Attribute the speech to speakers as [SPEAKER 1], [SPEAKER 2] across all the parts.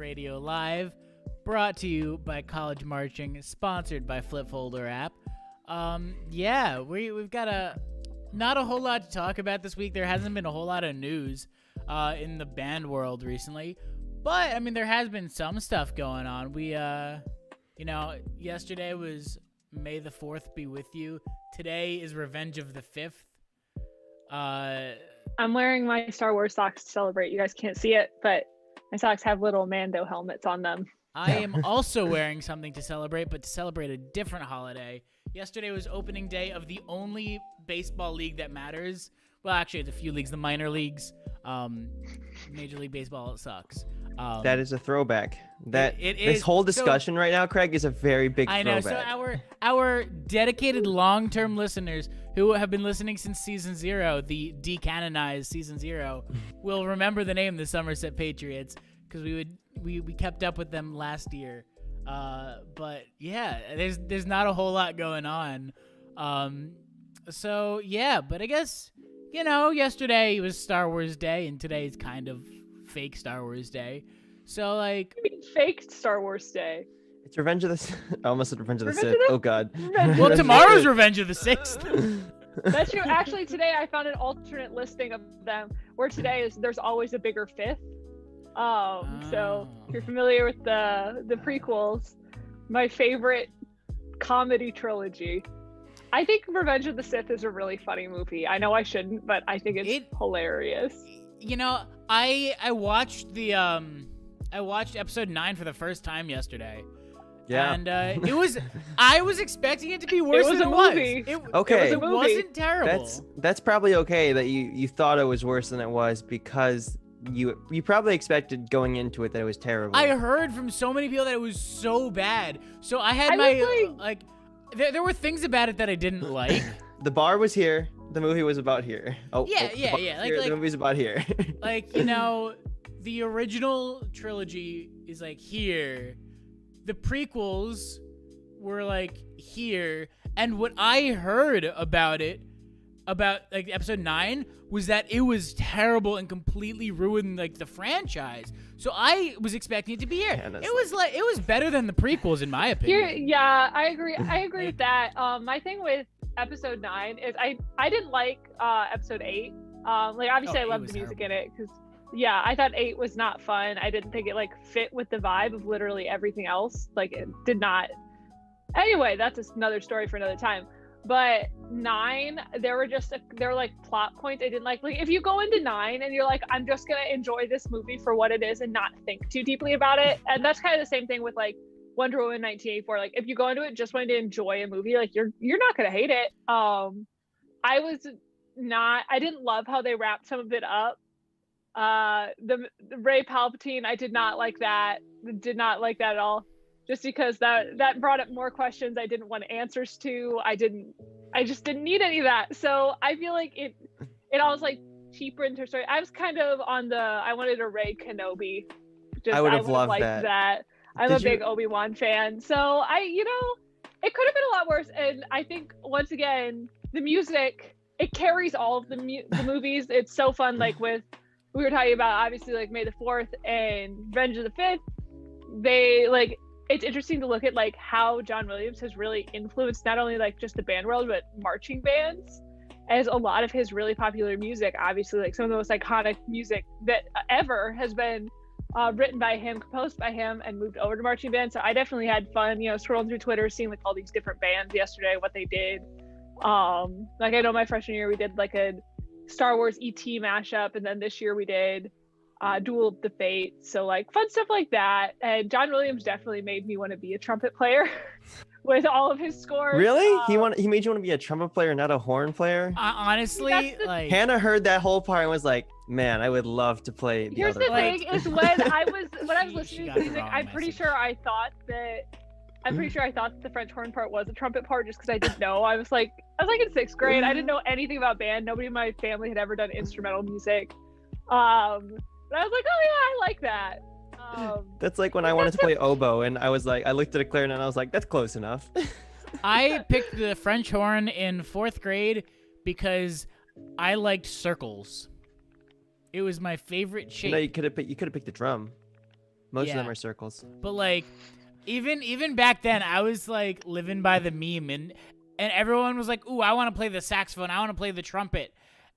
[SPEAKER 1] Radio Live, brought to you by College Marching, sponsored by Flip Folder app. We've got not a whole lot to talk about this week. There hasn't been a whole lot of news in the band world recently, but I mean there has been some stuff going on. We yesterday was May the 4th be with you. Today is Revenge of the 5th.
[SPEAKER 2] I'm wearing my Star Wars socks to celebrate. You guys can't see it, but my socks have little Mando helmets on them.
[SPEAKER 1] I am also wearing something to celebrate, but to celebrate a different holiday. Yesterday was opening day of the only baseball league that matters. Well, actually, it's a few leagues, the minor leagues. Major League Baseball sucks.
[SPEAKER 3] That is a throwback. This
[SPEAKER 1] is,
[SPEAKER 3] whole discussion right now, Craig, is a very big throwback.
[SPEAKER 1] I know. So our dedicated long-term listeners who have been listening since season 0, the decanonized season 0, will remember the name the Somerset Patriots because we kept up with them last year. But yeah, there's not a whole lot going on. So yeah, but I guess yesterday was Star Wars Day and today is kind of fake Star Wars Day. So like,
[SPEAKER 2] you mean fake Star Wars Day?
[SPEAKER 3] It's Revenge of the. I almost said Revenge of the Sith. Oh God.
[SPEAKER 1] Well, tomorrow's Revenge of the 6th.
[SPEAKER 2] That's true. Actually, today I found an alternate listing of them where there's always a bigger 5th. So if you're familiar with the prequels, my favorite comedy trilogy. I think Revenge of the Sith is a really funny movie. I know I shouldn't, but I think it's hilarious.
[SPEAKER 1] I watched episode 9 for the first time yesterday.
[SPEAKER 3] Yeah.
[SPEAKER 1] And I was expecting it to be worse than it was. It wasn't terrible.
[SPEAKER 3] That's probably okay that you thought it was worse than it was because you probably expected going into it that it was terrible.
[SPEAKER 1] I heard from so many people that it was so bad. So I had there were things about it that I didn't like.
[SPEAKER 3] The bar was here. The movie was about here.
[SPEAKER 1] The
[SPEAKER 3] movie's about here.
[SPEAKER 1] The original trilogy is like here. The prequels were like here. And what I heard about episode 9 was that it was terrible and completely ruined like the franchise. So I was expecting it to be here. Yeah, it was better than the prequels in my opinion.
[SPEAKER 2] Yeah, I agree. I agree with that. My thing with episode 9 is I didn't like episode 8. Obviously I loved the music in it because I thought 8 was not fun. I didn't think it fit with the vibe of literally everything else. It did not. Anyway, that's another story for another time. But 9, there were plot points I didn't like. If you go into 9 and you're like, I'm just gonna enjoy this movie for what it is and not think too deeply about it, and that's kind of the same thing with Wonder Woman 1984. If you go into it just wanting to enjoy a movie, you're not gonna hate it. I didn't love how they wrapped some of it up. The Rey Palpatine, I did not like that. Did not like that at all. Just because that brought up more questions I didn't want answers to. I just didn't need any of that. So I feel like it all was cheaper into story. I was kind of on I wanted a Rey Kenobi.
[SPEAKER 3] I would have loved that.
[SPEAKER 2] I'm a big Obi-Wan fan. So it could have been a lot worse. And I think once again, the music, it carries all of the movies. It's so fun. We were talking about obviously May the 4th and Revenge of the 5th. They it's interesting to look at how John Williams has really influenced not only just the band world but marching bands, as a lot of his really popular music, obviously some of the most iconic music that ever has been written by him, composed by him, and moved over to marching band. So I definitely had fun, scrolling through Twitter, seeing all these different bands yesterday, what they did. I know my freshman year we did a Star Wars ET mashup, and then this year we did Duel of the Fates, so fun stuff like that. And John Williams definitely made me want to be a trumpet player with all of his scores.
[SPEAKER 3] Really? He made you want to be a trumpet player, not a horn player?
[SPEAKER 1] Honestly,
[SPEAKER 3] Hannah heard that whole part and was like, "Man, I would love to play the
[SPEAKER 2] Here's
[SPEAKER 3] other
[SPEAKER 2] the thing: is when I was listening to music, I'm pretty sure I thought that the French horn part was a trumpet part, just because I didn't know. I was in 6th grade. I didn't know anything about band. Nobody in my family had ever done instrumental music. But I was like, oh yeah, I like that.
[SPEAKER 3] That's when I wanted to play oboe, and I looked at a clarinet and I was like, that's close enough.
[SPEAKER 1] I picked the French horn in 4th grade because I liked circles. It was my favorite shape.
[SPEAKER 3] You could have picked the drum. Most of
[SPEAKER 1] Yeah.
[SPEAKER 3] them are circles.
[SPEAKER 1] But like, even back then, I was like living by the meme, and everyone was like, "Ooh, I want to play the saxophone. I want to play the trumpet,"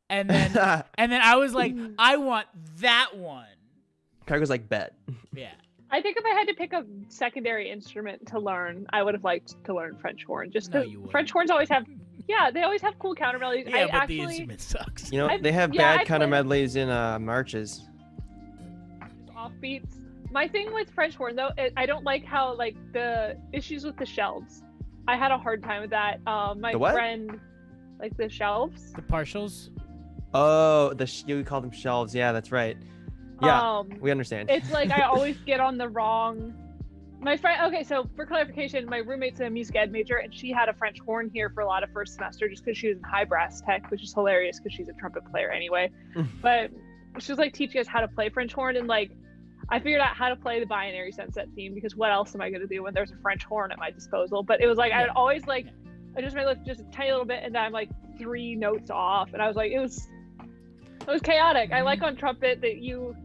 [SPEAKER 1] and then I was like, "I want that one."
[SPEAKER 3] Craig was like, bet.
[SPEAKER 1] Yeah.
[SPEAKER 2] I think if I had to pick a secondary instrument to learn, I would have liked to learn French horn. Just
[SPEAKER 1] No,
[SPEAKER 2] because
[SPEAKER 1] you wouldn't.
[SPEAKER 2] French horns always have, yeah, they always have cool counter melodies.
[SPEAKER 1] Yeah,
[SPEAKER 2] I
[SPEAKER 1] but the
[SPEAKER 2] actually
[SPEAKER 1] instrument sucks.
[SPEAKER 3] You know,
[SPEAKER 2] I've-
[SPEAKER 3] they have
[SPEAKER 2] yeah,
[SPEAKER 3] bad
[SPEAKER 2] I've
[SPEAKER 3] kind of
[SPEAKER 2] played-
[SPEAKER 3] medleys in marches.
[SPEAKER 2] offbeats. My thing with French horn though, I don't like how like the issues with the shelves. I had a hard time with that. My
[SPEAKER 3] The what?
[SPEAKER 2] friend, like the shelves.
[SPEAKER 1] The partials.
[SPEAKER 3] Oh, you call them shelves. Yeah, that's right. Yeah, we understand.
[SPEAKER 2] It's like I always get on the wrong. My friend. Okay, so for clarification, my roommate's a music ed major, and she had a French horn here for a lot of first semester, just because she was in high brass tech, which is hilarious because she's a trumpet player anyway. But she was like teaching us how to play French horn, and like I figured out how to play the binary sunset theme because what else am I gonna do when there's a French horn at my disposal? But it was like I'd always like adjust my lips just a tiny little bit, and then I'm like 3 notes off, and I was like it was chaotic. I like on trumpet that you'll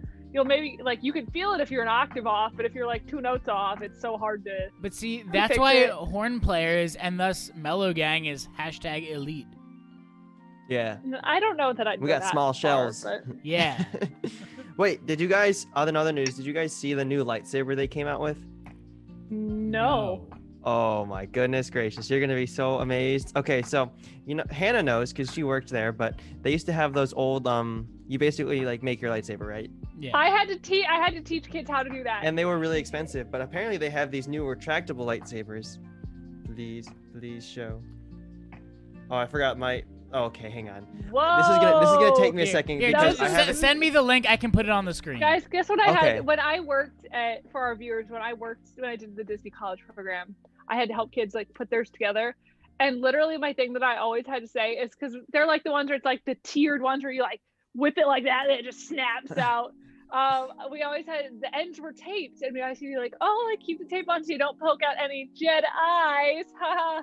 [SPEAKER 2] maybe like you can feel it if you're an octave off, but if you're like 2 notes off, it's so hard to.
[SPEAKER 1] But see, that's
[SPEAKER 2] fix
[SPEAKER 1] why
[SPEAKER 2] it.
[SPEAKER 1] horn players and thus Mellow Gang is #elite.
[SPEAKER 3] Yeah.
[SPEAKER 2] I don't know that I'd.
[SPEAKER 3] We
[SPEAKER 2] go
[SPEAKER 3] got
[SPEAKER 2] that
[SPEAKER 3] small
[SPEAKER 2] far,
[SPEAKER 3] shells.
[SPEAKER 2] but-
[SPEAKER 1] Yeah.
[SPEAKER 3] Wait, did you guys, other news, did you guys see the new lightsaber they came out with?
[SPEAKER 2] No.
[SPEAKER 3] Oh my goodness gracious, you're gonna be so amazed. Okay, so you know Hannah knows because she worked there, but they used to have those old you basically like make your lightsaber, right?
[SPEAKER 1] Yeah.
[SPEAKER 2] I had to teach kids how to do that.
[SPEAKER 3] And they were really expensive, but apparently they have these new retractable lightsabers. Please show. Oh, I forgot my. Oh, okay, hang on.
[SPEAKER 2] Whoa.
[SPEAKER 3] This is gonna take me a
[SPEAKER 1] Here,
[SPEAKER 3] second
[SPEAKER 1] here,
[SPEAKER 3] because
[SPEAKER 2] just
[SPEAKER 3] I have.
[SPEAKER 1] send me the link. I can put it on the screen.
[SPEAKER 2] Guys, guess what I
[SPEAKER 3] Okay.
[SPEAKER 2] had when I worked for our viewers, when I did the Disney College program, I had to help kids like put theirs together. And literally my thing that I always had to say is because they're like the ones where it's like the tiered ones where you like whip it like that and it just snaps out. We always had the ends were taped and we always be like, oh, like keep the tape on so you don't poke out any Jedi's. Haha.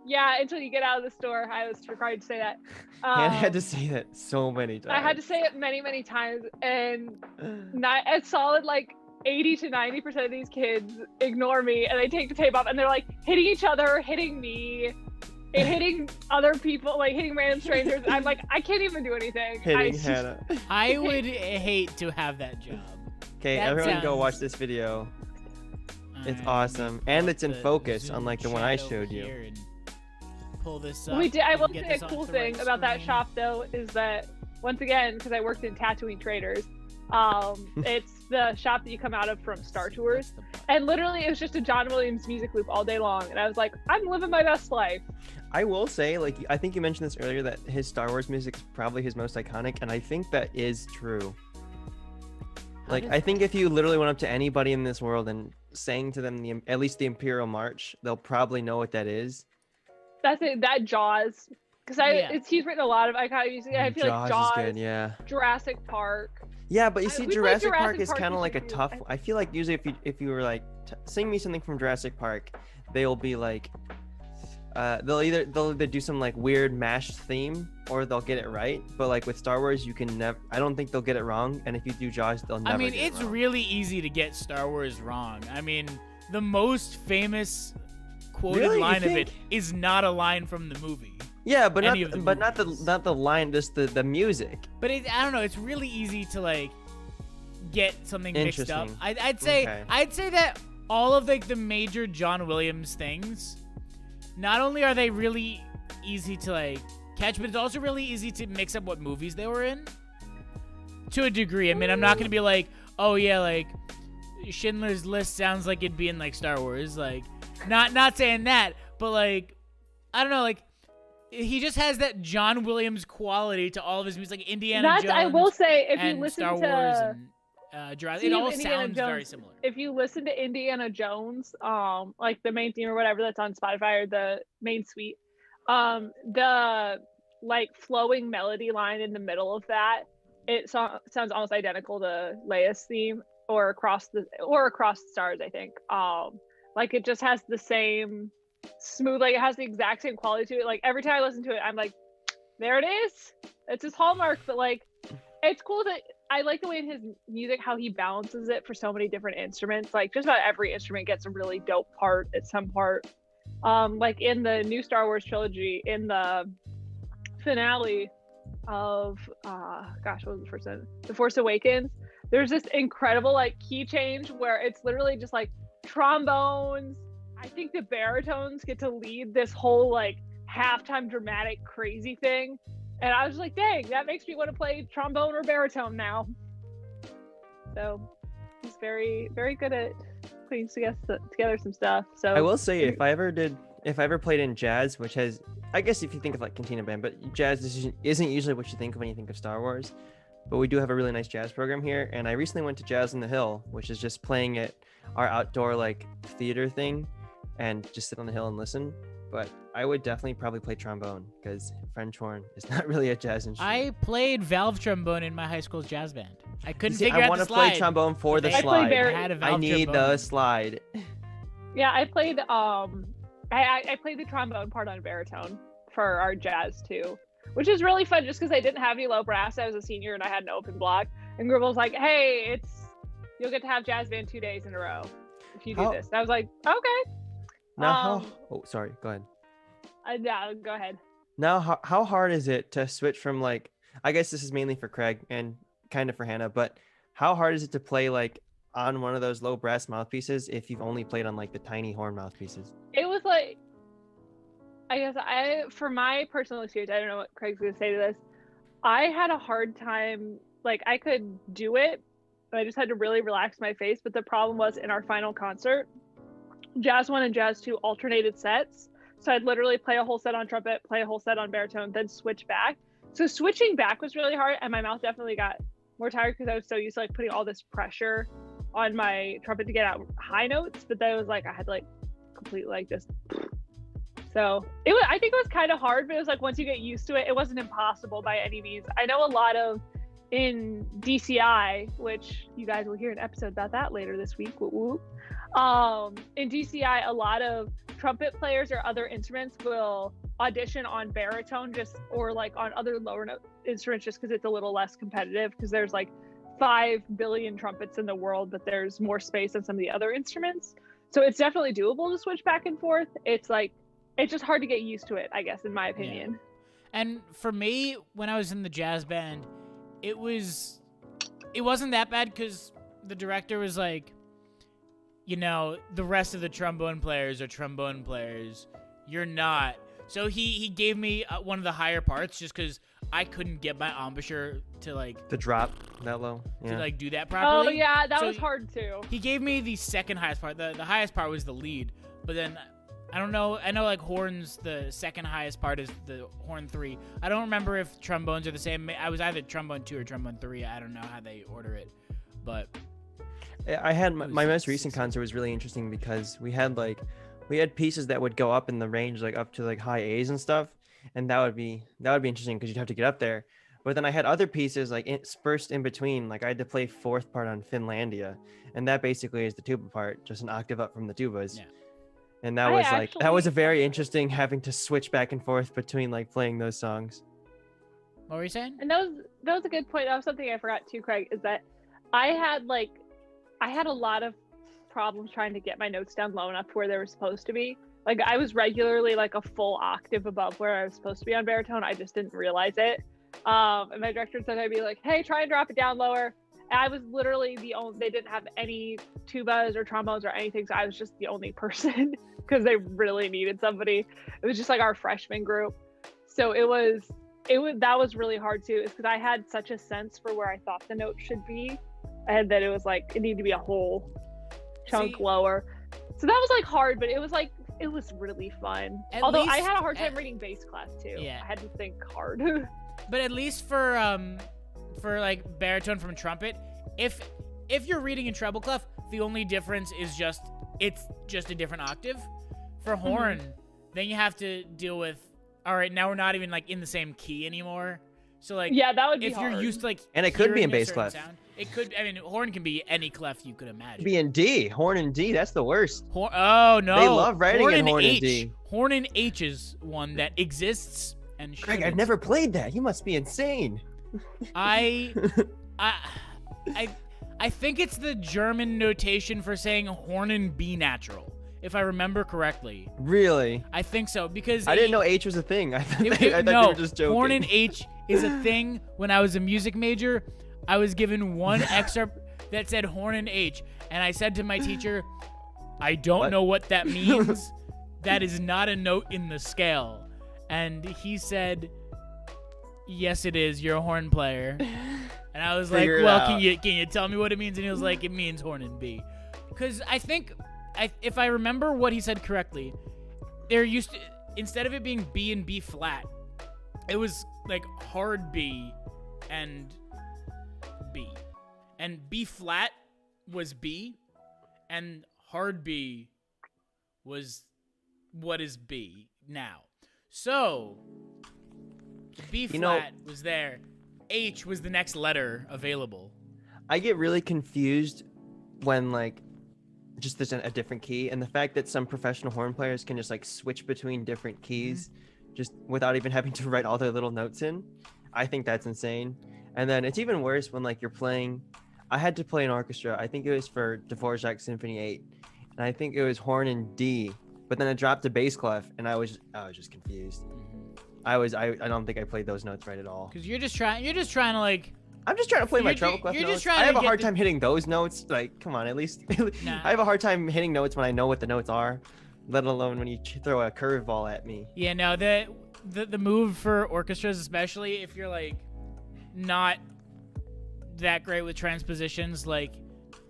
[SPEAKER 2] Yeah, until you get out of the store, I was required to say that.
[SPEAKER 3] Hannah had to say that so many times.
[SPEAKER 2] I had to say it many, many times, and not a solid like 80 to 90% of these kids ignore me, and they take the tape off, and they're like hitting each other, hitting me, and hitting other people, like hitting random strangers. I'm like, I can't even do anything.
[SPEAKER 3] Hitting Hannah.
[SPEAKER 1] I would hate to have that job.
[SPEAKER 3] Okay,
[SPEAKER 1] That
[SPEAKER 3] everyone go
[SPEAKER 1] sounds-
[SPEAKER 3] watch this video. It's
[SPEAKER 1] Alright,
[SPEAKER 3] awesome, and it's in
[SPEAKER 1] the
[SPEAKER 3] focus,
[SPEAKER 1] Zoom
[SPEAKER 3] unlike the one I
[SPEAKER 1] chat
[SPEAKER 3] showed
[SPEAKER 1] over
[SPEAKER 3] you.
[SPEAKER 1] here and pull this up.
[SPEAKER 2] We did. I
[SPEAKER 1] and
[SPEAKER 2] will
[SPEAKER 1] get
[SPEAKER 2] say a
[SPEAKER 1] this onto
[SPEAKER 2] cool
[SPEAKER 1] the
[SPEAKER 2] thing
[SPEAKER 1] right
[SPEAKER 2] about that
[SPEAKER 1] screen.
[SPEAKER 2] shop though is that once again, because I worked in Tatooine Traders, it's the shop that you come out of from Star Tours,
[SPEAKER 1] That's the button.
[SPEAKER 2] and literally it was just a John Williams music loop all day long, and I was like, I'm living my best life.
[SPEAKER 3] I will say, like, I think you mentioned this earlier, that his Star Wars music is probably his most iconic, and I think that is true. Like,
[SPEAKER 1] does
[SPEAKER 3] I think if you literally went up to anybody in this world and sang to them at least the Imperial March, they'll probably know what that is.
[SPEAKER 2] That's it. That Jaws, because
[SPEAKER 1] Yeah.
[SPEAKER 2] he's written a lot of iconic music. I feel like Jaws,
[SPEAKER 3] is good, yeah.
[SPEAKER 2] Jurassic Park.
[SPEAKER 3] Yeah, but you
[SPEAKER 2] I-
[SPEAKER 3] see,
[SPEAKER 2] we played
[SPEAKER 3] Jurassic Park
[SPEAKER 2] Jurassic
[SPEAKER 3] is
[SPEAKER 2] Park
[SPEAKER 3] kind of
[SPEAKER 2] this
[SPEAKER 3] like a
[SPEAKER 2] year, too.
[SPEAKER 3] tough. I feel like usually if you were like, sing me something from Jurassic Park, they'll be like, they'll either do some like weird mashed theme or they'll get it right. But like with Star Wars, you can never. I don't think they'll get it wrong. And if you do Jaws, they'll never.
[SPEAKER 1] I mean,
[SPEAKER 3] get it
[SPEAKER 1] it's
[SPEAKER 3] wrong.
[SPEAKER 1] really easy to get Star Wars wrong. I mean, the most famous quoted
[SPEAKER 3] Really? You
[SPEAKER 1] line of it
[SPEAKER 3] think?
[SPEAKER 1] is not a line from the movie.
[SPEAKER 3] Yeah, but
[SPEAKER 1] any of the
[SPEAKER 3] not
[SPEAKER 1] movies.
[SPEAKER 3] not the line, just the music.
[SPEAKER 1] But I don't know. It's really easy to like get something mixed up.
[SPEAKER 3] Interesting.
[SPEAKER 1] I'd say
[SPEAKER 3] Okay.
[SPEAKER 1] I'd say that all of like the major John Williams things, not only are they really easy to like catch, but it's also really easy to mix up what movies they were in. To a degree. I mean, I'm not gonna be like, oh yeah, like Schindler's List sounds like it'd be in like Star Wars. Like, not saying that, but like, I don't know, like. He just has that John Williams quality to all of his music, like Indiana
[SPEAKER 2] That's
[SPEAKER 1] Jones.
[SPEAKER 2] I will say if you
[SPEAKER 1] and
[SPEAKER 2] listen
[SPEAKER 1] Star
[SPEAKER 2] to
[SPEAKER 1] Wars and Jurassic,
[SPEAKER 2] See
[SPEAKER 1] it
[SPEAKER 2] if
[SPEAKER 1] all
[SPEAKER 2] Indiana
[SPEAKER 1] sounds very
[SPEAKER 2] Jones-
[SPEAKER 1] similar.
[SPEAKER 2] if you listen to Indiana Jones, like the main theme or whatever that's on Spotify or the main suite, the like flowing melody line in the middle of that, it sounds almost identical to Leia's theme or Across the Stars, I think. Like it just has the same smooth, like it has the exact same quality to it. Like every time I listen to it, I'm like, there it is. It's his hallmark, but like it's cool that I like the way in his music how he balances it for so many different instruments. Like just about every instrument gets a really dope part at some part. Like in the new Star Wars trilogy, in the finale of what was the first one? The Force Awakens. There's this incredible like key change where it's literally just like trombones. I think the baritones get to lead this whole like halftime dramatic crazy thing. And I was like, dang, that makes me want to play trombone or baritone now. So he's very, very good at putting together some stuff. So
[SPEAKER 3] I will say, if I ever played in jazz, which has, I guess if you think of like Cantina Band, but jazz isn't usually what you think of when you think of Star Wars. But we do have a really nice jazz program here. And I recently went to Jazz on the Hill, which is just playing at our outdoor like theater thing and just sit on the hill and listen. But I would definitely probably play trombone because French horn is not really a jazz instrument.
[SPEAKER 1] I played valve trombone in my high school jazz band. I couldn't
[SPEAKER 3] See,
[SPEAKER 1] figure
[SPEAKER 3] I
[SPEAKER 1] out
[SPEAKER 3] want
[SPEAKER 1] the
[SPEAKER 3] to
[SPEAKER 1] slide.
[SPEAKER 3] play trombone for the
[SPEAKER 2] I
[SPEAKER 3] slide.
[SPEAKER 1] had a
[SPEAKER 3] I
[SPEAKER 1] valve
[SPEAKER 3] need
[SPEAKER 1] trombone.
[SPEAKER 3] the slide.
[SPEAKER 2] yeah, I played I played the trombone part on baritone for our jazz too, which is really fun just because I didn't have any low brass. I was a senior and I had an open block. And Gribble was like, "Hey, you'll get to have jazz band 2 days in a row if you do this." And I was like, "Okay."
[SPEAKER 3] Now, sorry, go ahead.
[SPEAKER 2] Yeah, go ahead.
[SPEAKER 3] Now, how hard is it to switch from like, I guess this is mainly for Craig and kind of for Hannah, but how hard is it to play like on one of those low brass mouthpieces if you've only played on like the tiny horn mouthpieces?
[SPEAKER 2] It was like, I guess for my personal experience, I don't know what Craig's going to say to this. I had a hard time, like I could do it, but I just had to really relax my face. But the problem was in our final concert, Jazz 1 and Jazz 2 alternated sets. So I'd literally play a whole set on trumpet, play a whole set on baritone, then switch back. So switching back was really hard, and my mouth definitely got more tired because I was so used to like putting all this pressure on my trumpet to get out high notes. But then it was like I had to like completely like just. So I think it was kind of hard, but it was like once you get used to it, it wasn't impossible by any means. I know a lot of in DCI, which you guys will hear an episode about that later this week. Whoop, whoop. In DCI, a lot of trumpet players or other instruments will audition on baritone or like on other lower note instruments just because it's a little less competitive because there's like 5 billion trumpets in the world, but there's more space on some of the other instruments. So it's definitely doable to switch back and forth. It's just hard to get used to it, I guess, in my opinion.
[SPEAKER 1] Yeah. And for me, when I was in the jazz band, it wasn't that bad because the director was like, you know, the rest of the trombone players are trombone players. You're not. So he gave me one of the higher parts just because I couldn't get my embouchure to
[SPEAKER 3] drop that low. Yeah.
[SPEAKER 1] to like do that properly.
[SPEAKER 2] Oh yeah, that
[SPEAKER 1] So
[SPEAKER 2] was hard too.
[SPEAKER 1] He gave me the second highest part. The highest part was the lead, but then I don't know. I know like horns, the second highest part is the horn 3. I don't remember if trombones are the same. I was either trombone 2 or trombone 3. I don't know how they order it, but
[SPEAKER 3] I had my most recent concert was really interesting because we had pieces that would go up in the range, like up to like high A's and stuff, and that would be interesting because you'd have to get up there. But then I had other pieces like dispersed in between. Like I had to play 4th part on Finlandia, and that basically is the tuba part, just an octave up from the tubas.
[SPEAKER 1] Yeah.
[SPEAKER 3] And that was a very interesting having to switch back and forth between like playing those songs.
[SPEAKER 1] what were you saying?
[SPEAKER 2] And that was a good point. That was something I forgot too, Craig, is that I had a lot of problems trying to get my notes down low enough to where they were supposed to be. Like I was regularly like a full octave above where I was supposed to be on baritone. I just didn't realize it. And my director said I'd be like, "Hey, try and drop it down lower." And I was literally they didn't have any tubas or trombones or anything, so I was just the only person because they really needed somebody. It was just like our freshman group. So that was really hard too, is because I had such a sense for where I thought the note should be, and that it was like it needed to be a whole chunk lower. So that was like hard, but it was really fun. Although I had a hard time reading bass class too.
[SPEAKER 1] Yeah.
[SPEAKER 2] I had to think hard.
[SPEAKER 1] But at least for like baritone from trumpet, if you're reading in treble clef, the only difference is it's just a different octave. For horn, then you have to deal with, all right, now we're not even like in the same key anymore. So like,
[SPEAKER 2] yeah, that would be
[SPEAKER 1] if
[SPEAKER 2] hard.
[SPEAKER 1] you're used to like,
[SPEAKER 3] And it could be in
[SPEAKER 1] hearing a
[SPEAKER 3] bass
[SPEAKER 1] certain
[SPEAKER 3] clef.
[SPEAKER 1] sound, it could. I mean, horn can be any clef you could imagine.
[SPEAKER 3] Be in D, horn and D. That's the worst.
[SPEAKER 1] Oh no,
[SPEAKER 3] They love writing
[SPEAKER 1] horn
[SPEAKER 3] in horn and
[SPEAKER 1] H.
[SPEAKER 3] D.
[SPEAKER 1] Horn and H is one that exists and
[SPEAKER 3] Craig, I've
[SPEAKER 1] shouldn't.
[SPEAKER 3] never played that. You must be insane.
[SPEAKER 1] I I I think it's the German notation for saying Hornen B natural, if I remember correctly.
[SPEAKER 3] Really?
[SPEAKER 1] I think so because
[SPEAKER 3] I didn't know H was a thing. I thought they
[SPEAKER 1] no,
[SPEAKER 3] were just joking.
[SPEAKER 1] Hornen H is a thing. When I was a music major, I was given one excerpt that said Hornen H, and I said to my teacher, I don't know what that means. That is not a note in the scale. And he said, yes, it is. You're a horn player. And I was like, well, can you tell me what it means? And he was like, it means horn and B. Because I think, if I remember what he said correctly, there used to, instead of it being B and B flat, it was like hard B and B. And B flat was B, and hard B was what is B now. So, B flat was there. H was the next letter available.
[SPEAKER 3] I get really confused when like just there's a different key, and the fact that some professional horn players can just like switch between different keys just without even having to write all their little notes in. I think that's insane. And then it's even worse when like you're playing. I had to play an orchestra. I think it was for Dvorak Symphony 8, and I think it was horn and D. But then it dropped to bass clef, and I was just confused. I don't think I played those notes right at all.
[SPEAKER 1] Because you're just trying to like.
[SPEAKER 3] I'm just trying to play my treble clef notes. I have a hard time hitting those notes. Like, come on, at least. Nah. I have a hard time hitting notes when I know what the notes are, let alone when you throw a curveball at me.
[SPEAKER 1] Yeah, no, the move for orchestras, especially if you're like not that great with transpositions, like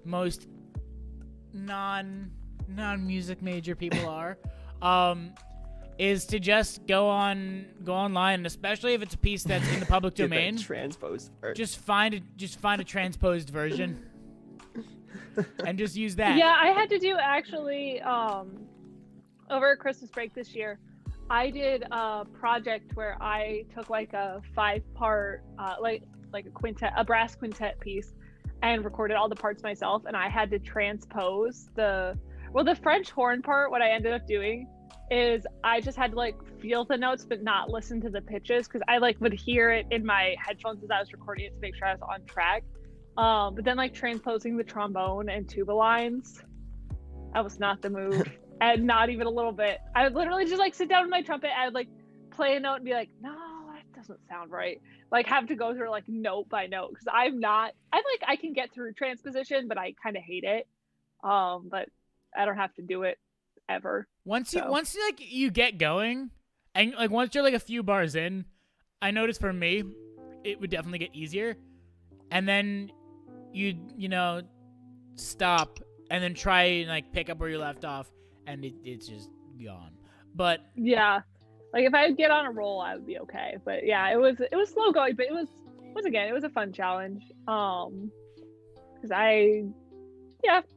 [SPEAKER 1] most non-music major people are, is to just go online, and especially if it's a piece that's in the public domain,
[SPEAKER 3] transposed first.
[SPEAKER 1] Just find a transposed version and just use that.
[SPEAKER 2] Yeah, I had to do actually over Christmas break this year. I did a project where I took like a 5-part like a brass quintet piece and recorded all the parts myself, and I had to transpose the French horn part. What I ended up doing is I just had to like feel the notes but not listen to the pitches, because I like would hear it in my headphones as I was recording it to make sure I was on track. But then like transposing the trombone and tuba lines, that was not the move. And not even a little bit. I would literally just like sit down with my trumpet, I would like play a note and be like, no, that doesn't sound right. Like have to go through like note by note, because I can get through transposition, but I kind of hate it. But I don't have to do it ever.
[SPEAKER 1] Once you get going, and like once you're like a few bars in, I noticed for me, it would definitely get easier. And then you stop and then try and like pick up where you left off, and it's just gone. But
[SPEAKER 2] yeah, like if I get on a roll, I would be okay. But yeah, it was slow going, but it was a fun challenge. Because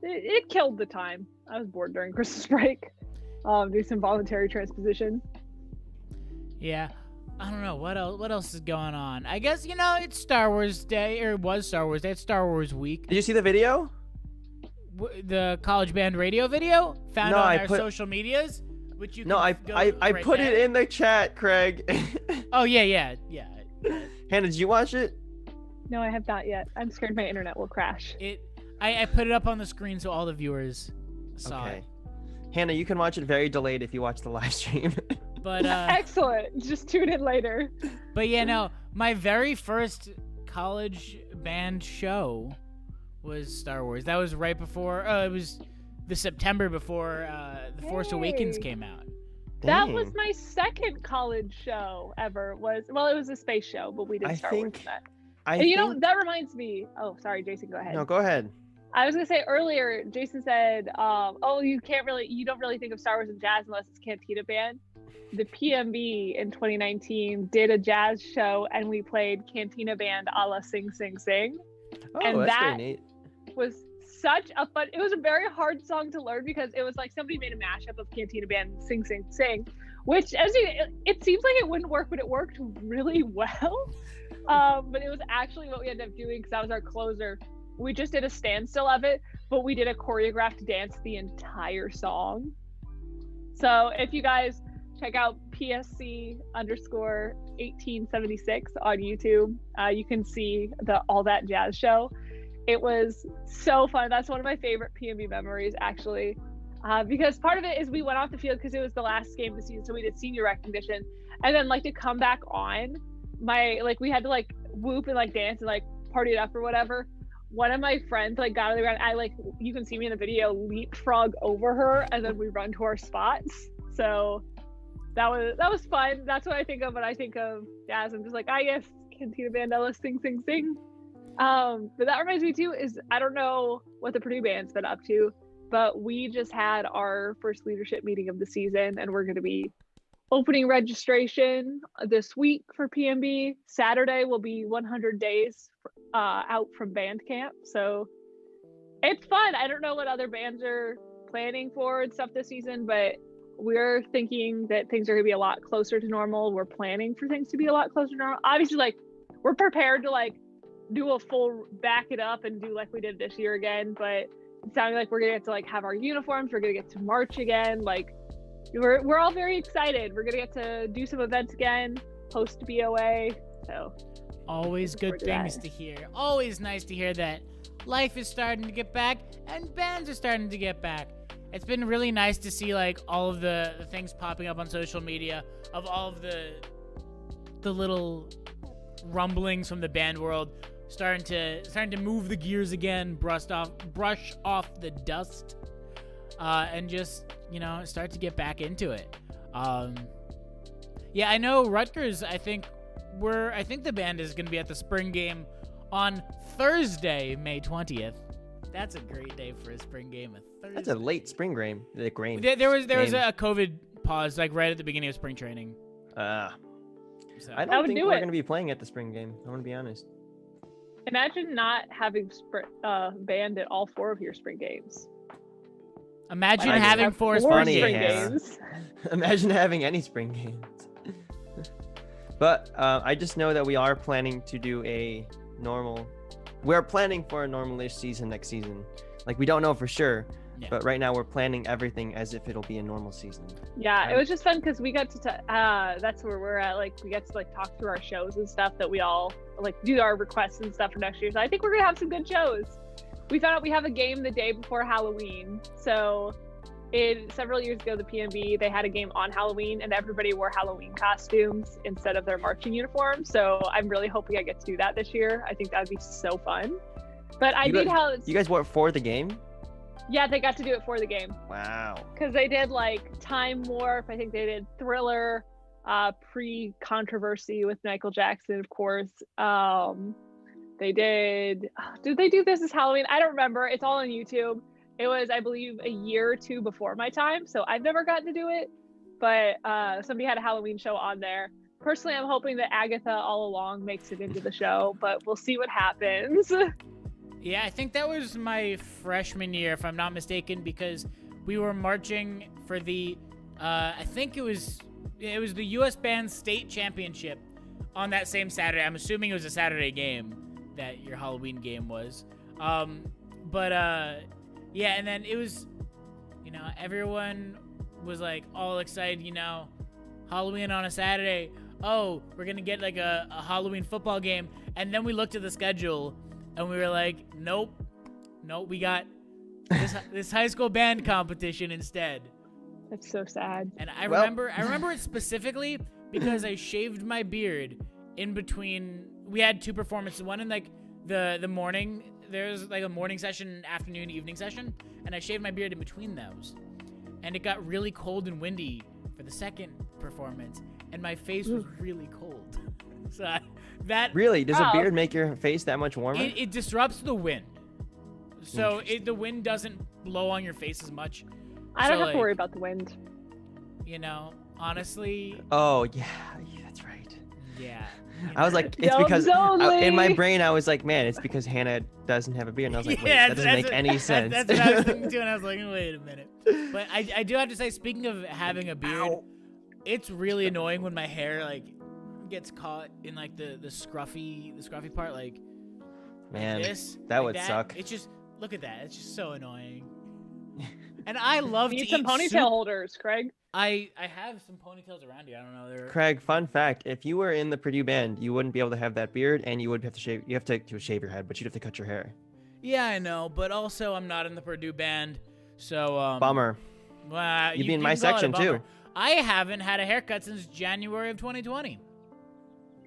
[SPEAKER 2] it killed the time. I was bored during Christmas break. Do some voluntary transposition.
[SPEAKER 1] Yeah, I don't know what else is going on. I guess it's Star Wars Day, or it was Star Wars Day. It's Star Wars week.
[SPEAKER 3] Did you see the video?
[SPEAKER 1] The college band radio video found on our social medias, which you can
[SPEAKER 3] I put it in the chat, Craig.
[SPEAKER 1] Oh yeah.
[SPEAKER 3] Hannah, did you watch it?
[SPEAKER 2] No, I have not yet. I'm scared my internet will crash.
[SPEAKER 1] I put it up on the screen so all the viewers saw it.
[SPEAKER 3] Hannah, you can watch it very delayed if you watch the live stream.
[SPEAKER 1] But
[SPEAKER 2] excellent. Just tune in later.
[SPEAKER 1] But yeah, no, my very first college band show was Star Wars. That was right before. It was the September before The Force Awakens came out.
[SPEAKER 2] That was my second college show ever. It was a space show, but we did Star Wars in that. That reminds me. Oh, sorry, Jason, go ahead.
[SPEAKER 3] No, go ahead.
[SPEAKER 2] I was gonna say earlier, Jason said, you don't really think of Star Wars and jazz unless it's Cantina Band. The PMB in 2019 did a jazz show, and we played Cantina Band a la Sing Sing Sing.
[SPEAKER 3] Oh,
[SPEAKER 2] and
[SPEAKER 3] that's
[SPEAKER 2] that
[SPEAKER 3] very neat.
[SPEAKER 2] Was such a fun. It was a very hard song to learn, because it was like somebody made a mashup of Cantina Band and Sing Sing Sing, which it seems like it wouldn't work, but it worked really well. But it was actually what we ended up doing, because that was our closer. We just did a standstill of it, but we did a choreographed dance the entire song. So if you guys check out PSC_1876 on YouTube. You can see the All That Jazz show. It was so fun. That's one of my favorite PMB memories, actually. Because part of it is we went off the field because it was the last game of the season, so we did senior recognition. And then, like, to come back on, we had to, like, whoop and, like, dance and, like, party it up or whatever. One of my friends, like, got on the ground. You can see me in the video, leapfrog over her, and then we run to our spots. So that was fun. That's what I think of when I think of jazz. I'm just like, yes, Cantina Vandellas, sing, sing, sing. But that reminds me too, is I don't know what the Purdue band's been up to, but we just had our first leadership meeting of the season, and we're going to be opening registration this week for PMB. Saturday will be 100 days out from band camp, so it's fun. I don't know what other bands are planning for and stuff this season, but we're thinking that things are going to be a lot closer to normal. We're planning for things to be a lot closer to normal. Obviously, like, we're prepared to, like, do a full back it up and do like we did this year again, but it sounded like we're gonna get to, like, have our uniforms. We're gonna get to march again. Like, we're all very excited. We're gonna get to do some events again, host BOA. So
[SPEAKER 1] always good things to hear. Always nice to hear that life is starting to get back and bands are starting to get back. It's been really nice to see, like, all of the things popping up on social media of all of the little rumblings from the band world starting to move the gears again, brush off the dust, and just, start to get back into it. Yeah, I know Rutgers. I think the band is going to be at the spring game on Thursday, May 20th. That's a great day for a spring game.
[SPEAKER 3] That's a late spring game.
[SPEAKER 1] There was a COVID pause, like, right at the beginning of spring training.
[SPEAKER 3] So. I don't think we're going to be playing at the spring game. I want to be honest.
[SPEAKER 2] Imagine not having band at all 4 of your spring games.
[SPEAKER 1] Imagine having 4 spring
[SPEAKER 3] games. Imagine having any spring games. But I just know that we are planning to do we're planning for a normal-ish season next season. Like, we don't know for sure, but right now we're planning everything as if it'll be a normal season.
[SPEAKER 2] Yeah, it was just fun because we got to that's where we're at. Like, we get to, like, talk through our shows and stuff that we all, like, do our requests and stuff for next year. So I think we're gonna have some good shows. We found out we have a game the day before Halloween. So several years ago, the PMB, they had a game on Halloween and everybody wore Halloween costumes instead of their marching uniforms. So I'm really hoping I get to do that this year. I think that would be so fun. But you guys
[SPEAKER 3] wore it for the game?
[SPEAKER 2] Yeah, they got to do it for the game.
[SPEAKER 3] Wow.
[SPEAKER 2] Because they did, like, Time Warp. I think they did Thriller, pre-controversy with Michael Jackson, of course. They did they do This Is Halloween? I don't remember. It's all on YouTube. It was, I believe, a year or 2 before my time, so I've never gotten to do it. But somebody had a Halloween show on there. Personally, I'm hoping that Agatha All Along makes it into the show, but we'll see what happens.
[SPEAKER 1] Yeah, I think that was my freshman year, if I'm not mistaken, because we were marching for the, I think it was the U.S. Band State Championship on that same Saturday. I'm assuming it was a Saturday game that your Halloween game was. Yeah, and then it was, everyone was, like, all excited, Halloween on a Saturday. Oh, we're going to get, like, a Halloween football game. And then we looked at the schedule, and we were like, nope, we got this high school band competition instead.
[SPEAKER 2] That's so sad.
[SPEAKER 1] And I remember it specifically because I shaved my beard in between. We had 2 performances, one in, like, the morning. There's, like, a morning session, afternoon, evening session, and I shaved my beard in between those. And it got really cold and windy for the second performance, and my face was really cold. So
[SPEAKER 3] really, does a beard make your face that much warmer?
[SPEAKER 1] It disrupts the wind, so the wind doesn't blow on your face as much.
[SPEAKER 2] I don't have to worry about the wind.
[SPEAKER 1] Honestly.
[SPEAKER 3] Oh yeah, that's right.
[SPEAKER 1] Yeah.
[SPEAKER 3] I was like, it's because in my brain I was like, man, it's because Hannah doesn't have a beard, and I was like, wait, that doesn't make any sense.
[SPEAKER 1] That's what I was thinking too, and I was like, wait a minute. But I do have to say, speaking of having a beard, it's really annoying when my hair, like, gets caught in, like, the scruffy part, like,
[SPEAKER 3] man,
[SPEAKER 1] like this,
[SPEAKER 3] that
[SPEAKER 1] like
[SPEAKER 3] would suck.
[SPEAKER 1] It's just, look at that, it's just so annoying. And I love
[SPEAKER 2] Need
[SPEAKER 1] to
[SPEAKER 2] some
[SPEAKER 1] eat
[SPEAKER 2] ponytail
[SPEAKER 1] soup.
[SPEAKER 2] holders, Craig.
[SPEAKER 1] I have some ponytails around here. I don't know. They're
[SPEAKER 3] Craig, fun fact: if you were in the Purdue band, you wouldn't be able to have that beard, and you would have to shave. You have to shave your head, but you'd have to cut your hair.
[SPEAKER 1] Yeah, I know, but also I'm not in the Purdue band, so
[SPEAKER 3] Bummer.
[SPEAKER 1] Well,
[SPEAKER 3] You'd be in my
[SPEAKER 1] can call it a
[SPEAKER 3] section, too.
[SPEAKER 1] bummer. I haven't had a haircut since January of 2020.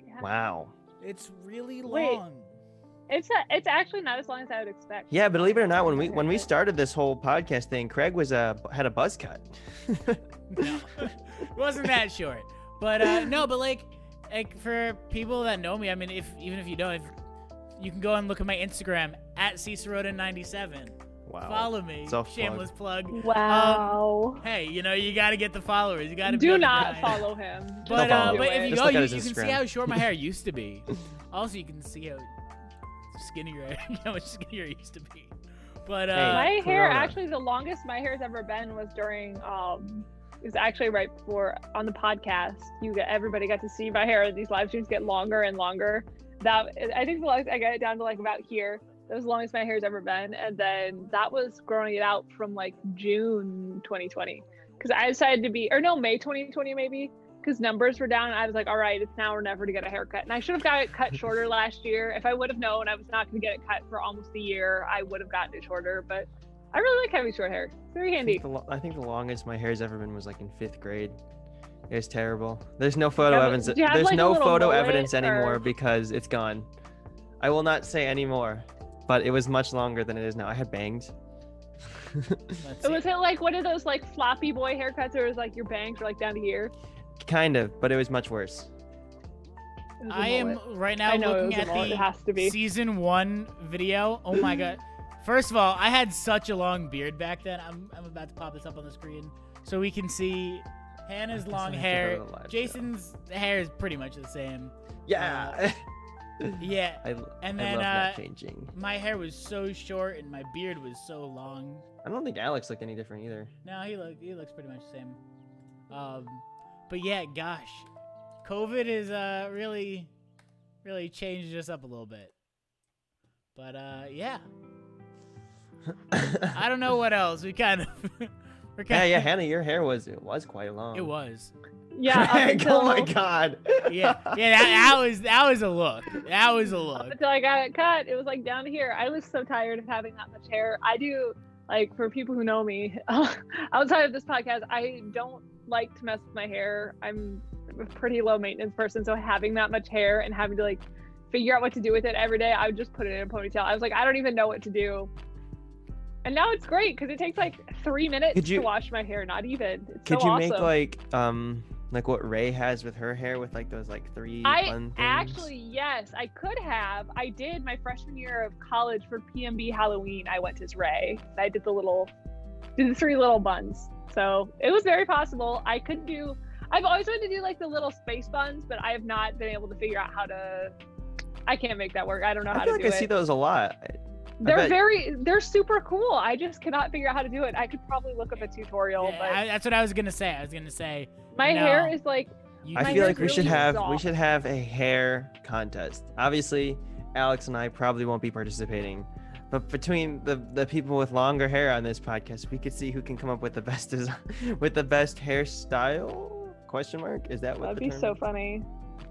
[SPEAKER 2] Yeah.
[SPEAKER 3] Wow.
[SPEAKER 1] It's really
[SPEAKER 2] Wait.
[SPEAKER 1] long.
[SPEAKER 2] It's actually not as long as I would expect.
[SPEAKER 3] Yeah, believe it or not, when we started this whole podcast thing, Craig was had a buzz cut.
[SPEAKER 1] No, it wasn't that short. But no, but like for people that know me, I mean, even if you don't, if you can go and look at my Instagram at Cicerota97.
[SPEAKER 3] Wow.
[SPEAKER 1] Follow me.
[SPEAKER 3] Self-plug.
[SPEAKER 1] Shameless plug.
[SPEAKER 2] Wow.
[SPEAKER 1] Hey, you got to get the followers. You got to
[SPEAKER 2] Do not follow him.
[SPEAKER 1] But
[SPEAKER 3] follow
[SPEAKER 1] but
[SPEAKER 3] him.
[SPEAKER 1] if you
[SPEAKER 3] Just
[SPEAKER 1] go,
[SPEAKER 3] look at
[SPEAKER 1] you
[SPEAKER 3] his
[SPEAKER 1] can see
[SPEAKER 3] Instagram.
[SPEAKER 1] how short my hair used to be. Also, you can see how skinnier how much skinnier it used to be. But
[SPEAKER 2] My hair,
[SPEAKER 3] Corona.
[SPEAKER 2] actually, the longest my hair's ever been was during is actually right before on the podcast. Everybody got to see my hair. These live streams get longer and longer. I think the longest I got it down to like about here. That was the longest my hair's ever been, and then that was growing it out from like June 2020, because I decided to May 2020 maybe, because numbers were down. I was like, all right, it's now or never to get a haircut, and I should have got it cut shorter last year. If I would have known I was not going to get it cut for almost a year, I would have gotten it shorter. But I really like having short hair. It's very handy.
[SPEAKER 3] I think the longest my hair's ever been was like in 5th grade. It was terrible. There's no photo
[SPEAKER 2] Yeah, but
[SPEAKER 3] evidence.
[SPEAKER 2] do you have,
[SPEAKER 3] There's
[SPEAKER 2] like, a
[SPEAKER 3] no
[SPEAKER 2] little
[SPEAKER 3] photo
[SPEAKER 2] mullet,
[SPEAKER 3] evidence anymore
[SPEAKER 2] or-
[SPEAKER 3] because it's gone. I will not say anymore, but it was much longer than it is now. I had bangs.
[SPEAKER 1] let's
[SPEAKER 2] Was
[SPEAKER 1] see.
[SPEAKER 2] it like one of those like floppy boy haircuts, or was like your bangs were like down to here?
[SPEAKER 3] Kind of, but it was much worse.
[SPEAKER 2] It was a
[SPEAKER 1] I am
[SPEAKER 2] mullet.
[SPEAKER 1] right now
[SPEAKER 2] I know it
[SPEAKER 1] looking
[SPEAKER 2] was a
[SPEAKER 1] at
[SPEAKER 2] mullet. It has to be.
[SPEAKER 1] the season 1 video. Oh my god! First of all, I had such a long beard back then. I'm about to pop this up on the screen so we can see Hannah's
[SPEAKER 3] I guess
[SPEAKER 1] long
[SPEAKER 3] I have to go
[SPEAKER 1] hair.
[SPEAKER 3] to the live show.
[SPEAKER 1] Jason's hair is pretty much the same.
[SPEAKER 3] Yeah.
[SPEAKER 1] Yeah, and then
[SPEAKER 3] love not changing.
[SPEAKER 1] my hair was so short and my beard was so long.
[SPEAKER 3] I don't think Alex looked any different either.
[SPEAKER 1] No, he looks pretty much the same. But yeah, gosh, COVID is really changed us up a little bit. But yeah, I don't know what else. We're kind of
[SPEAKER 3] Yeah, Hannah, your hair was quite long.
[SPEAKER 1] It was.
[SPEAKER 2] Yeah, up
[SPEAKER 3] Craig,
[SPEAKER 2] until,
[SPEAKER 3] oh my god.
[SPEAKER 1] Yeah. That was a look. That was a look.
[SPEAKER 2] until I got it cut, it was like down to here. I was so tired of having that much hair. I do, like, for people who know me, outside of this podcast, I don't like to mess with my hair. I'm a pretty low maintenance person, so having that much hair and having to like figure out what to do with it every day, I would just put it in a ponytail. I was like, I don't even know what to do. And now it's great because it takes like 3 minutes to wash my hair. Not even. It's
[SPEAKER 3] Could
[SPEAKER 2] so
[SPEAKER 3] you
[SPEAKER 2] awesome.
[SPEAKER 3] make like what Ray has with her hair with like those like 3
[SPEAKER 2] I
[SPEAKER 3] fun things?
[SPEAKER 2] actually, yes, I could have. I did my freshman year of college for PMB Halloween. I went as Ray. I did the 3 little buns. So it was very possible. I've always wanted to do like the little space buns, but I have not been able to figure out how to. I can't make that work. I don't know how
[SPEAKER 3] I feel
[SPEAKER 2] to
[SPEAKER 3] like
[SPEAKER 2] do
[SPEAKER 3] I see
[SPEAKER 2] it.
[SPEAKER 3] those a lot.
[SPEAKER 2] They're super cool. I just cannot figure out how to do it. I could probably look up a tutorial,
[SPEAKER 1] Yeah, that's what I was gonna say.
[SPEAKER 2] but my
[SPEAKER 1] no.
[SPEAKER 2] hair is like.
[SPEAKER 3] I
[SPEAKER 2] My
[SPEAKER 3] feel
[SPEAKER 2] hair's
[SPEAKER 3] like we should
[SPEAKER 2] really
[SPEAKER 3] have
[SPEAKER 2] soft.
[SPEAKER 3] a hair contest. Obviously, Alex and I probably won't be participating, but between the people with longer hair on this podcast, we could see who can come up with the best with the best hairstyle? Question mark? Is that what
[SPEAKER 2] That'd
[SPEAKER 3] the
[SPEAKER 2] be
[SPEAKER 3] term
[SPEAKER 2] so
[SPEAKER 3] is?
[SPEAKER 2] funny.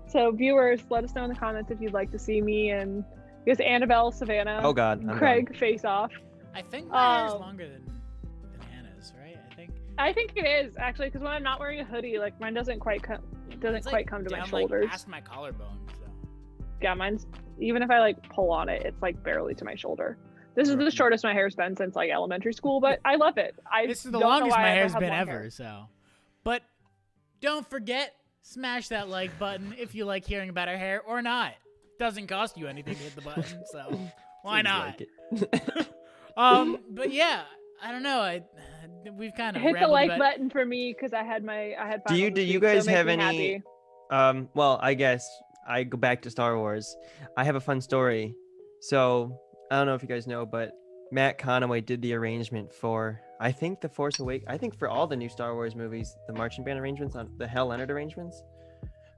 [SPEAKER 2] So viewers, let us know in the comments if you'd like to see me and I guess Annabelle, Savannah,
[SPEAKER 3] Oh God, I'm
[SPEAKER 2] Craig face off.
[SPEAKER 1] I think my hair is
[SPEAKER 2] Um,
[SPEAKER 1] longer than Hannah's, right?
[SPEAKER 2] I think it is actually because when I'm not wearing a hoodie, like mine doesn't quite come
[SPEAKER 1] It's, like,
[SPEAKER 2] come to my
[SPEAKER 1] down,
[SPEAKER 2] shoulders.
[SPEAKER 1] like, past my collarbone. So.
[SPEAKER 2] Yeah, mine's even if I like pull on it, it's like barely to my shoulder. This is the
[SPEAKER 3] Right.
[SPEAKER 2] shortest my hair's been since like elementary school, but I love it.
[SPEAKER 1] This is the
[SPEAKER 2] don't know
[SPEAKER 1] longest
[SPEAKER 2] why
[SPEAKER 1] my
[SPEAKER 2] I
[SPEAKER 1] hair's
[SPEAKER 2] have
[SPEAKER 1] been
[SPEAKER 2] long
[SPEAKER 1] ever.
[SPEAKER 2] hair.
[SPEAKER 1] So, but don't forget, smash that like button if you like hearing about our hair or not. Doesn't cost you anything to hit the button, so why
[SPEAKER 3] Seems
[SPEAKER 1] not?
[SPEAKER 3] like it.
[SPEAKER 1] But yeah, I don't know. We've kind of
[SPEAKER 2] Hit the
[SPEAKER 1] rambled
[SPEAKER 2] like
[SPEAKER 1] about-
[SPEAKER 2] button for me because I had
[SPEAKER 3] Do you
[SPEAKER 2] finals this week,
[SPEAKER 3] guys
[SPEAKER 2] so it makes
[SPEAKER 3] have
[SPEAKER 2] me
[SPEAKER 3] any
[SPEAKER 2] happy.
[SPEAKER 3] Well, I guess I go back to Star Wars. I have a fun story. So I don't know if you guys know, but Matt Conaway did the arrangement for I think for all the new Star Wars movies, the marching band arrangements on the Hal Leonard arrangements.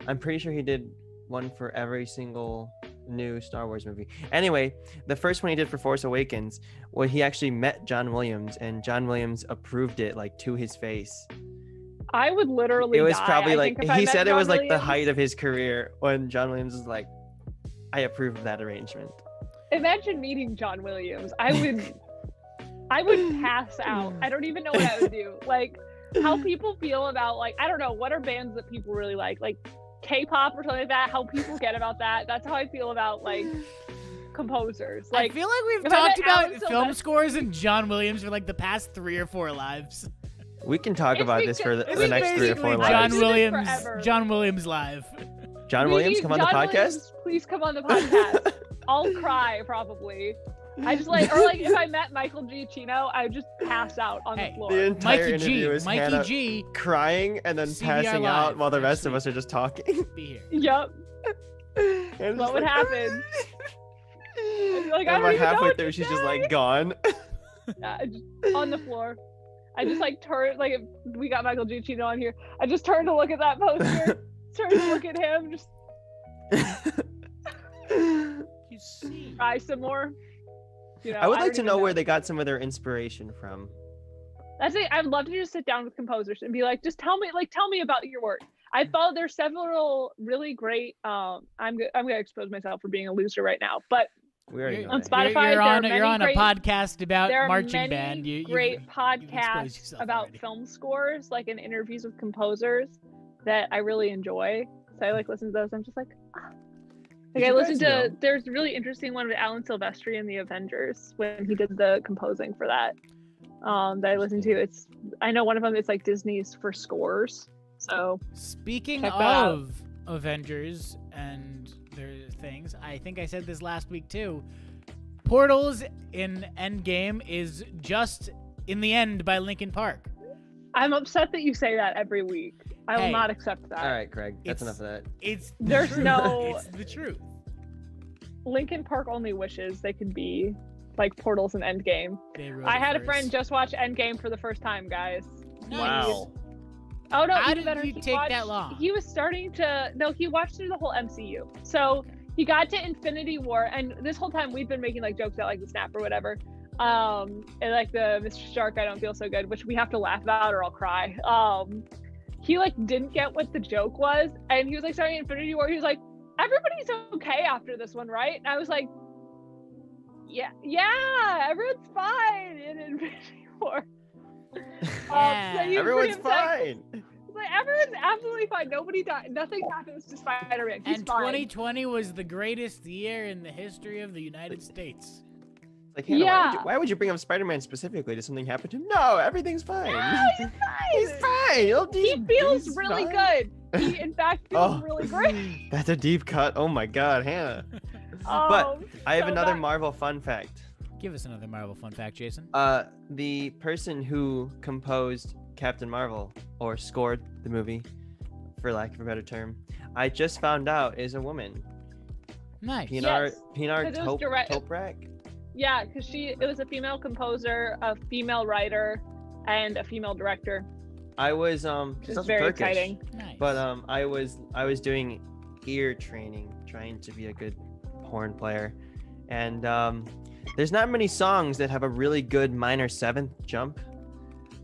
[SPEAKER 3] I'm pretty sure he did one for every single new Star Wars movie. Anyway, the first one he did for Force Awakens, well, he actually met John Williams, and John Williams approved it like to his face.
[SPEAKER 2] I would literally.
[SPEAKER 3] It was
[SPEAKER 2] die,
[SPEAKER 3] probably
[SPEAKER 2] I
[SPEAKER 3] like
[SPEAKER 2] think, if I
[SPEAKER 3] he
[SPEAKER 2] met
[SPEAKER 3] said it
[SPEAKER 2] John
[SPEAKER 3] was like the
[SPEAKER 2] Williams.
[SPEAKER 3] height of his career when John Williams was like, I approve of that arrangement.
[SPEAKER 2] Imagine meeting John Williams. I would pass out. I don't even know what I would do. Like, how people feel about, like, I don't know, what are bands that people really like K-pop or something like that? How people get about that? That's how I feel about like composers. Like,
[SPEAKER 1] I feel like we've
[SPEAKER 2] if I
[SPEAKER 1] talked
[SPEAKER 2] met
[SPEAKER 1] about
[SPEAKER 2] Alan
[SPEAKER 1] film
[SPEAKER 2] Silvestri-
[SPEAKER 1] scores and John Williams for like the past 3 or 4 lives.
[SPEAKER 3] We can talk
[SPEAKER 2] It's
[SPEAKER 3] about this for
[SPEAKER 2] because-
[SPEAKER 3] the next 3 or 4
[SPEAKER 1] Basically,
[SPEAKER 2] lives.
[SPEAKER 1] John
[SPEAKER 3] lives.
[SPEAKER 1] Williams.
[SPEAKER 2] Forever.
[SPEAKER 1] John Williams live.
[SPEAKER 3] John
[SPEAKER 2] we
[SPEAKER 3] Williams,
[SPEAKER 2] need
[SPEAKER 3] come on the
[SPEAKER 2] John
[SPEAKER 3] podcast.
[SPEAKER 2] Williams, please come on the podcast. I'll cry probably. I just like, or like if I met Michael Giacchino, I would just pass out on
[SPEAKER 1] Hey,
[SPEAKER 2] the floor.
[SPEAKER 3] The entire
[SPEAKER 1] Mikey G.
[SPEAKER 3] interview is
[SPEAKER 1] Mikey
[SPEAKER 3] Hannah
[SPEAKER 1] G.
[SPEAKER 3] crying and then
[SPEAKER 1] CBR
[SPEAKER 3] passing
[SPEAKER 1] live
[SPEAKER 3] out while the
[SPEAKER 1] next
[SPEAKER 3] rest of
[SPEAKER 1] week.
[SPEAKER 3] us are just talking.
[SPEAKER 1] Be here.
[SPEAKER 2] Yep.
[SPEAKER 3] And
[SPEAKER 2] What
[SPEAKER 3] it's
[SPEAKER 2] would
[SPEAKER 3] like,
[SPEAKER 2] happen? Like, I
[SPEAKER 3] and
[SPEAKER 2] don't
[SPEAKER 3] about
[SPEAKER 2] even know
[SPEAKER 3] halfway
[SPEAKER 2] what
[SPEAKER 3] through,
[SPEAKER 2] to
[SPEAKER 3] she's just
[SPEAKER 2] say.
[SPEAKER 3] like gone.
[SPEAKER 2] Just on the floor. I just like turn, like, if we got Michael Giacchino on here, I just turned to look at that poster, turned to look at him, just
[SPEAKER 1] You see.
[SPEAKER 2] try some more. You know,
[SPEAKER 3] I would like
[SPEAKER 2] don't
[SPEAKER 3] to
[SPEAKER 2] even
[SPEAKER 3] know where they got some of their inspiration from.
[SPEAKER 2] That's it. I'd love to just sit down with composers and be like, just tell me about your work. I thought there's several really great. I'm gonna expose myself for being a loser right now, but
[SPEAKER 3] We already
[SPEAKER 1] You're-
[SPEAKER 3] know
[SPEAKER 2] on
[SPEAKER 3] that.
[SPEAKER 2] Spotify,
[SPEAKER 1] You're on,
[SPEAKER 2] there are
[SPEAKER 1] you're on
[SPEAKER 2] many
[SPEAKER 1] a podcast about
[SPEAKER 2] there are
[SPEAKER 1] marching
[SPEAKER 2] many
[SPEAKER 1] band.
[SPEAKER 2] great
[SPEAKER 1] you've exposed
[SPEAKER 2] podcasts
[SPEAKER 1] yourself
[SPEAKER 2] about
[SPEAKER 1] already.
[SPEAKER 2] film scores, like in interviews with composers, that I really enjoy. So I like listen to those. I'm just like, ah. Like
[SPEAKER 3] Did
[SPEAKER 2] I
[SPEAKER 3] you
[SPEAKER 2] listened
[SPEAKER 3] guys
[SPEAKER 2] to.
[SPEAKER 3] know-
[SPEAKER 2] There's a really interesting one with Alan Silvestri and the Avengers when he did the composing for that. That I listened to. It's I know one of them. It's like Disney's for scores. So
[SPEAKER 1] Speaking
[SPEAKER 2] Check that out.
[SPEAKER 1] of Avengers and their things, I think I said this last week too. Portals in Endgame is just in the end by Linkin Park.
[SPEAKER 2] I'm upset that you say that every week. I will
[SPEAKER 1] Hey.
[SPEAKER 2] not accept that.
[SPEAKER 3] All right, Craig, that's
[SPEAKER 1] It's-
[SPEAKER 3] enough of that.
[SPEAKER 1] It's the
[SPEAKER 2] There's
[SPEAKER 1] truth.
[SPEAKER 2] no-
[SPEAKER 1] It's the truth.
[SPEAKER 2] Linkin Park only wishes they could be like Portals and Endgame.
[SPEAKER 1] They wrote
[SPEAKER 2] I
[SPEAKER 1] it
[SPEAKER 2] had a
[SPEAKER 1] first.
[SPEAKER 2] friend just watch Endgame for the first time, guys.
[SPEAKER 1] Nice.
[SPEAKER 3] Wow.
[SPEAKER 2] Oh no!
[SPEAKER 1] How
[SPEAKER 2] even
[SPEAKER 1] did
[SPEAKER 2] better,
[SPEAKER 1] you
[SPEAKER 2] he
[SPEAKER 1] take that
[SPEAKER 2] watched-
[SPEAKER 1] long?
[SPEAKER 2] He was starting to. No, he watched through the whole MCU. So he got to Infinity War, and this whole time we've been making like jokes about like the snap or whatever, and like the Mr. Stark, I don't feel so good, which we have to laugh about or I'll cry. He like didn't get what the joke was, and he was like starting Infinity War. He was like, "Everybody's okay after this one, right?" And I was like, "Yeah, everyone's fine in Infinity War."
[SPEAKER 1] Yeah.
[SPEAKER 2] So he was
[SPEAKER 3] Everyone's
[SPEAKER 2] pretty upset.
[SPEAKER 3] fine.
[SPEAKER 2] Like, everyone's absolutely fine. Nobody died. Nothing happens to Spider-Man. He's
[SPEAKER 1] And
[SPEAKER 2] fine.
[SPEAKER 1] 2020 was the greatest year in the history of the United States.
[SPEAKER 3] Like, Hannah,
[SPEAKER 2] Yeah.
[SPEAKER 3] why would you bring up Spider-Man specifically? Did something happen to him? No, everything's fine.
[SPEAKER 2] No, he's fine.
[SPEAKER 3] He's fine.
[SPEAKER 2] He feels
[SPEAKER 3] he's
[SPEAKER 2] really
[SPEAKER 3] fine.
[SPEAKER 2] good. He, in fact, feels
[SPEAKER 3] Oh.
[SPEAKER 2] really great.
[SPEAKER 3] That's a deep cut. Oh my God, Hannah.
[SPEAKER 2] Um,
[SPEAKER 3] I have
[SPEAKER 2] so
[SPEAKER 3] another
[SPEAKER 2] that-
[SPEAKER 3] Marvel fun fact.
[SPEAKER 1] Give us another Marvel fun fact, Jason.
[SPEAKER 3] The person who composed Captain Marvel or scored the movie, for lack of a better term, I just found out is a woman.
[SPEAKER 1] Nice.
[SPEAKER 3] Pinar
[SPEAKER 2] Yes,
[SPEAKER 3] Pinar
[SPEAKER 2] 'cause it was direct-
[SPEAKER 3] Toprak.
[SPEAKER 2] Yeah, because it was a female composer, a female writer, and a female director.
[SPEAKER 3] I was
[SPEAKER 2] Which
[SPEAKER 3] she's
[SPEAKER 2] is
[SPEAKER 3] also
[SPEAKER 2] very
[SPEAKER 3] Turkish,
[SPEAKER 2] exciting.
[SPEAKER 1] Nice.
[SPEAKER 3] but I was doing ear training, trying to be a good horn player, and there's not many songs that have a really good minor seventh jump,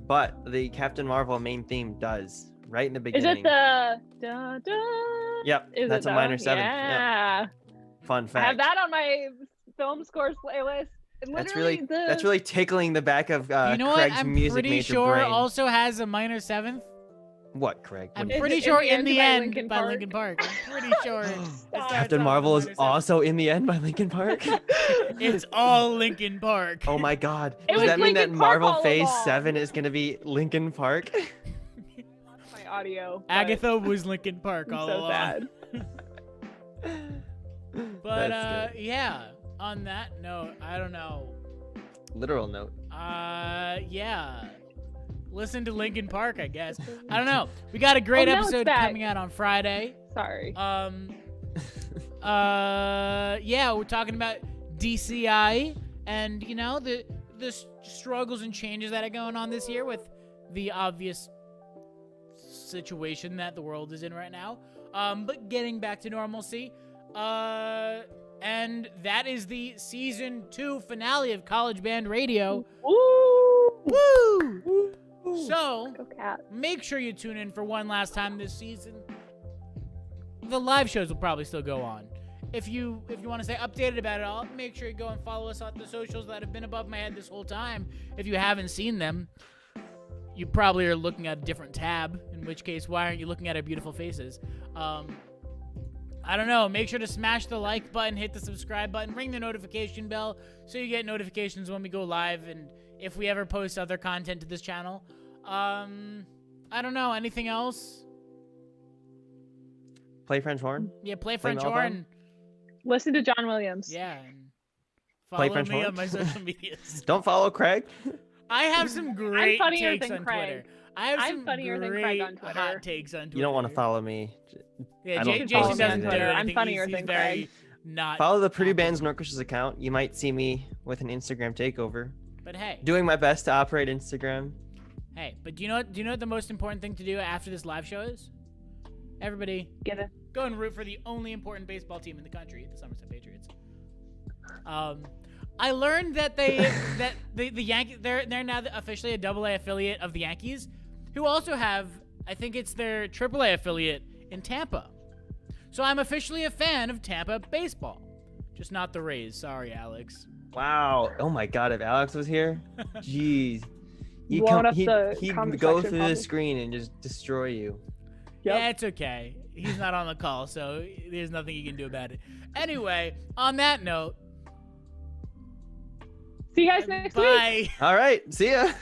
[SPEAKER 3] but the Captain Marvel main theme does right in the
[SPEAKER 2] Is
[SPEAKER 3] beginning.
[SPEAKER 2] it the da da?
[SPEAKER 3] Yep,
[SPEAKER 2] Is
[SPEAKER 3] that's
[SPEAKER 2] it
[SPEAKER 3] a
[SPEAKER 2] though?
[SPEAKER 3] minor seventh. Yep.
[SPEAKER 2] Yeah.
[SPEAKER 3] Fun
[SPEAKER 2] I
[SPEAKER 3] fact.
[SPEAKER 2] have that on my film scores playlist.
[SPEAKER 3] That's
[SPEAKER 2] Literally,
[SPEAKER 3] really that's really tickling the back of
[SPEAKER 1] you know
[SPEAKER 3] Craig's
[SPEAKER 1] what? I'm
[SPEAKER 3] music
[SPEAKER 1] pretty
[SPEAKER 3] major
[SPEAKER 1] sure
[SPEAKER 3] brain.
[SPEAKER 1] also has a minor seventh.
[SPEAKER 3] What, Craig?
[SPEAKER 1] I'm
[SPEAKER 3] What-
[SPEAKER 2] Is
[SPEAKER 1] pretty
[SPEAKER 2] it
[SPEAKER 1] sure in the
[SPEAKER 2] by
[SPEAKER 1] end
[SPEAKER 2] Linkin
[SPEAKER 1] by
[SPEAKER 2] Park?
[SPEAKER 1] Linkin Park. I'm pretty sure.
[SPEAKER 2] Stop.
[SPEAKER 3] Captain Marvel is also in the end by Linkin Park.
[SPEAKER 1] It's all Linkin Park.
[SPEAKER 3] Oh my God!
[SPEAKER 2] It
[SPEAKER 3] Does
[SPEAKER 2] was
[SPEAKER 3] that mean that
[SPEAKER 2] Linkin Park
[SPEAKER 3] Marvel
[SPEAKER 2] all
[SPEAKER 3] Phase
[SPEAKER 2] along.
[SPEAKER 3] 7 is gonna be Linkin Park?
[SPEAKER 2] my audio. but
[SPEAKER 1] Agatha was Linkin Park
[SPEAKER 2] I'm
[SPEAKER 1] all
[SPEAKER 2] so
[SPEAKER 1] along.
[SPEAKER 2] sad.
[SPEAKER 1] But
[SPEAKER 3] That's good.
[SPEAKER 1] yeah, on that note, I don't know.
[SPEAKER 3] Literal note.
[SPEAKER 1] Yeah. Listen to Linkin Park, I guess. I don't know. We got a great
[SPEAKER 2] Oh, now it's
[SPEAKER 1] episode
[SPEAKER 2] back.
[SPEAKER 1] coming out on Friday.
[SPEAKER 2] Sorry.
[SPEAKER 1] Yeah, we're talking about DCI and you know the struggles and changes that are going on this year with the obvious situation that the world is in right now. But getting back to normalcy. And that is the season 2 finale of College Band Radio.
[SPEAKER 2] Woo!
[SPEAKER 1] Woo! So,
[SPEAKER 2] Go Cat.
[SPEAKER 1] make sure you tune in for one last time this season. The live shows will probably still go on. If you want to stay updated about it all, make sure you go and follow us on the socials that have been above my head this whole time. If you haven't seen them, you probably are looking at a different tab, in which case, why aren't you looking at our beautiful faces? I don't know. Make sure to smash the like button, hit the subscribe button, ring the notification bell so you get notifications when we go live and if we ever post other content to this channel. I don't know. Anything else?
[SPEAKER 3] Play French horn.
[SPEAKER 1] Yeah, play French
[SPEAKER 3] Meltdown?
[SPEAKER 1] horn.
[SPEAKER 2] Listen to John Williams.
[SPEAKER 1] Yeah. And
[SPEAKER 3] Play
[SPEAKER 1] follow
[SPEAKER 3] French
[SPEAKER 1] me
[SPEAKER 3] horn?
[SPEAKER 1] on my social medias.
[SPEAKER 3] Don't follow Craig.
[SPEAKER 1] I have some great
[SPEAKER 2] funnier
[SPEAKER 1] takes
[SPEAKER 2] than
[SPEAKER 1] on
[SPEAKER 2] Craig.
[SPEAKER 1] Twitter. I have
[SPEAKER 2] I'm
[SPEAKER 1] some
[SPEAKER 2] funnier than
[SPEAKER 1] great
[SPEAKER 2] Craig on Twitter.
[SPEAKER 1] hot takes on Twitter.
[SPEAKER 3] You don't want to follow me.
[SPEAKER 1] Yeah,
[SPEAKER 3] I don't
[SPEAKER 1] Jason
[SPEAKER 3] follow me
[SPEAKER 1] doesn't
[SPEAKER 3] on
[SPEAKER 1] do
[SPEAKER 3] Twitter.
[SPEAKER 1] anything.
[SPEAKER 2] I'm funnier
[SPEAKER 1] he's
[SPEAKER 2] than
[SPEAKER 1] very
[SPEAKER 2] Craig.
[SPEAKER 1] not.
[SPEAKER 3] Follow the Pretty
[SPEAKER 1] competent.
[SPEAKER 3] Bands Norcris's account. You might see me with an Instagram takeover.
[SPEAKER 1] But hey,
[SPEAKER 3] Doing my best to operate Instagram.
[SPEAKER 1] but do you know what the most important thing to do after this live show is? Everybody,
[SPEAKER 2] Get it.
[SPEAKER 1] go and root for the only important baseball team in the country, the Somerset Patriots. I learned that the Yankees they're now officially a AA affiliate of the Yankees, who also have, I think it's their AAA affiliate in Tampa. So I'm officially a fan of Tampa baseball, just not the Rays. Sorry, Alex.
[SPEAKER 3] Wow. Oh my God. If Alex was here, jeez.
[SPEAKER 2] Blowing up
[SPEAKER 3] He'd
[SPEAKER 2] the comment
[SPEAKER 3] go
[SPEAKER 2] section,
[SPEAKER 3] through
[SPEAKER 2] probably.
[SPEAKER 3] the screen and just destroy you.
[SPEAKER 2] Yep.
[SPEAKER 1] Yeah, it's okay. He's not on the call, so there's nothing you can do about it. Anyway, on that note,
[SPEAKER 2] See you guys next week.
[SPEAKER 1] bye.
[SPEAKER 3] All right. See ya.